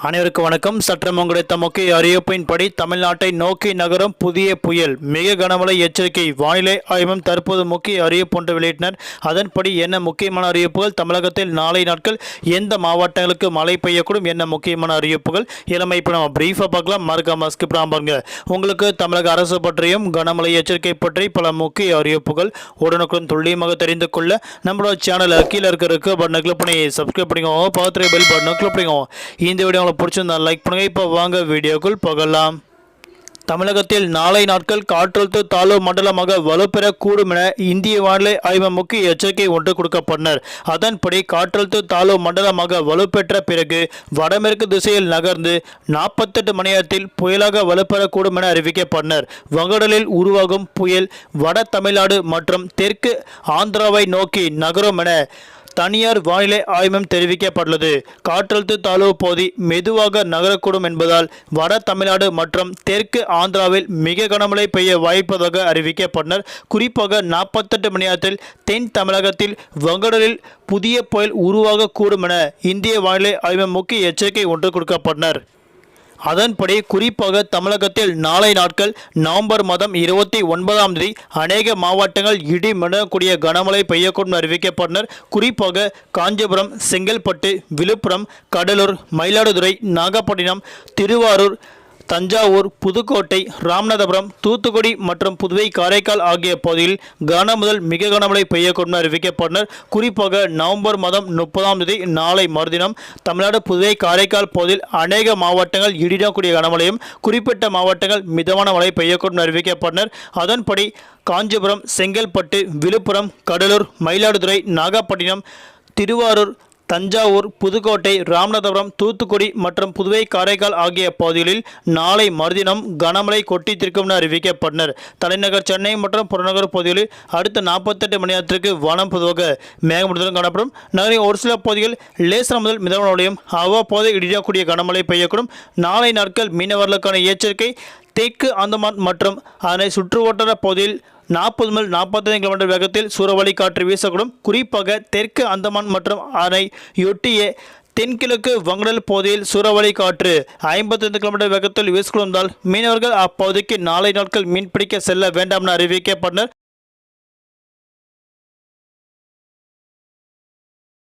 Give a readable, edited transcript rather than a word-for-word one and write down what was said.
அனைவருக்கும் வணக்கம். சற்றம் கிடைத்த முக்கிய அறிவிப்பின்படி தமிழ்நாட்டை நோக்கி நகரும் புதிய புயல், மிக கனமழை எச்சரிக்கை. வானிலை ஆய்வும் தற்போது முக்கிய அறிவிப்பு ஒன்று வெளியிட்டனர். அதன்படி என்ன முக்கியமான அறிவிப்புகள், தமிழகத்தில் நாளை நாட்கள் எந்த மாவட்டங்களுக்கு மழை பெய்யக்கூடும், என்ன முக்கியமான அறிவிப்புகள் இளமை இப்போ நம்ம பிரீஃபாக பார்க்கலாம். மறக்காம ஸ்கிப் பாருங்க. உங்களுக்கு தமிழக அரசு பற்றியும் கனமழை எச்சரிக்கை பற்றி பல முக்கிய அறிவிப்புகள் உடனுக்குடன் துல்லியமாக தெரிந்து கொள்ள நம்மளோட சேனலை கீழே இருக்கிற பட்டனை கிளிக் பண்ணி சப்ஸ்கிரைப் பண்ணிக்கோங்க. பக்கத்துல பெல் பட்டனை கிளிக் பண்ணிக்கோங்க. இந்த வீடியோ பிடிச்சிருந்தா லைக் பண்ணுங்க. இப்போ வாங்க வீடியோக்குள் போகலாம். தமிழகத்தில் நாளை நாட்கள் காற்றழுத்த தாழ்வு மண்டலமாக வலுப்பெறக்கூடும் என இந்திய வானிலை ஆய்வு முக்கிய எச்சரிக்கை ஒன்று கொடுக்கப்பட்டனர். அதன்படி காற்றழுத்த தாழ்வு மண்டலமாக வலுப்பெற்ற பிறகு வடமேற்கு திசையில் நகர்ந்து 48 மணி நேரத்தில் புயலாக வலுப்பெறக்கூடும் என அறிவிக்கப்பட்டனர். வங்கடலில் உருவாகும் புயல் வட தமிழ்நாடு மற்றும் தெற்கு ஆந்திராவை நோக்கி நகரும் என தனியார் வானிலை ஆய்வும் தெரிவிக்கப்பட்டுள்ளது. காற்றழுத்த தாழ்வு பகுதி மெதுவாக நகரக்கூடும் என்பதால் வட தமிழ்நாடு மற்றும் தெற்கு ஆந்திராவில் மிக கனமழை பெய்ய வாய்ப்பதாக அறிவிக்கப்பட்டனர். குறிப்பாக 48 மணி நேரத்தில் தென் தமிழகத்தில் வங்கடலில் புதிய புயல் உருவாகக்கூடும் என இந்திய வானிலை ஆய்வு முக்கிய எச்சரிக்கை ஒன்று கொடுக்கப்பட்டனர். அதன்படி குறிப்பாக தமிழகத்தில் நாளை நாட்கள் நவம்பர் மாதம் 29ஆம் தேதி அநேக மாவட்டங்கள் இடி மின்னக்கூடிய கனமழை பெய்யக்கூடும் அறிவிக்கப்பட்டனர். குறிப்பாக காஞ்சிபுரம், செங்கல்பட்டு, விழுப்புரம், கடலூர், மயிலாடுதுறை, நாகப்பட்டினம், திருவாரூர், தஞ்சாவூர், புதுக்கோட்டை, ராமநாதபுரம், தூத்துக்குடி மற்றும் புதுவை, காரைக்கால் ஆகிய பகுதியில் கன முதல் மிக கனமழை பெய்யக்கூடும் அறிவிக்கப்பட்டனர். குறிப்பாக நவம்பர் மாதம் 30ஆம் தேதி நாளை மறுதினம் தமிழ்நாடு, புதுவை, காரைக்கால் பகுதியில் அநேக மாவட்டங்கள் இடிடக்கூடிய கனமழையும், குறிப்பிட்ட மாவட்டங்கள் மிதமான மழை பெய்யக்கூடும் அறிவிக்கப்பட்டனர். அதன்படி காஞ்சிபுரம், செங்கல்பட்டு, விழுப்புரம், கடலூர், மயிலாடுதுறை, நாகப்பட்டினம், திருவாரூர், தஞ்சாவூர், புதுக்கோட்டை, ராமநாதபுரம், தூத்துக்குடி மற்றும் புதுவை, காரைக்கால் ஆகிய பகுதிகளில் நாளை மறுதினம் கனமழை கொட்டித்திருக்கும் அறிவிக்கப்பட்டனர். தலைநகர் சென்னை மற்றும் புறநகர் பகுதிகளில் அடுத்த 48 மணி நேரத்திற்கு வானம் பொதுவாக மேகமூட்டத்துடன் காணப்படும். நகரின் ஒரு சில பகுதிகள் லேசான முதல் மிதமான மழையும் அவ்வப்போது இடியக்கூடிய கனமழை பெய்யக்கூடும். நாளை நாட்கள் மீனவர்களுக்கான எச்சரிக்கை. தெற்கு அந்தமான் மற்றும் அதனை சுற்றுவட்டார பகுதியில் 40 முதல் 45 கிலோமீட்டர் வேகத்தில் சூறாவளி காற்று வீசக்கூடும். குறிப்பாக தெற்கு அந்தமான் மற்றும் அதனை ஒட்டிய தென்கிழக்கு வங்கடல் பகுதியில் சூறாவளி காற்று 55 கிலோமீட்டர் வேகத்தில் வீசிக்கொண்டால் மீனவர்கள் அப்பகுதிக்கு நாளை நாட்கள் மீன்பிடிக்க செல்ல வேண்டாம் என அறிவிக்கப்பட்டனர்.